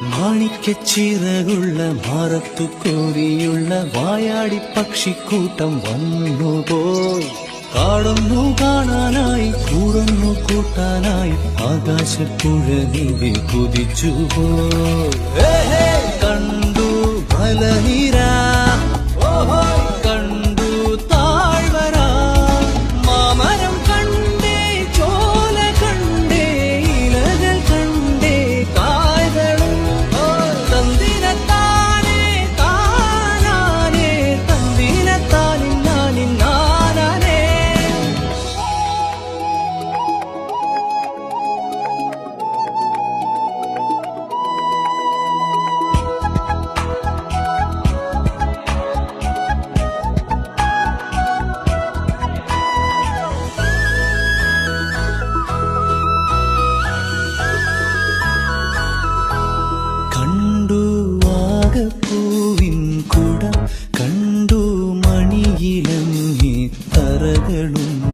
മാണിക്കച്ചിറകുള്ള മാറത്തു കോരിയുള്ള വായാടി പക്ഷിക്കൂട്ടം വന്നുപോയി. കാടൊന്നു കാണാനായി കൂടൊന്നു കൂട്ടാനായി ആകാശപ്പുഴ നീവി കുതിച്ചുപോയി. കണ്ടു മലനിര, കണ്ടു താഴ്വര, മാമരം കണ്ടേ, ചോല കണ്ടേ, ഇലകൾ കണ്ടേ, കായകളും തന്തിരത്താനേ താനാനേ, തന്തിരത്താനിന്നാനിന്നാനേ. കണ്ടു വാഗപ്പൂവിൻ കുട, കണ്ടു മണിയിലങ്ങി തറകളും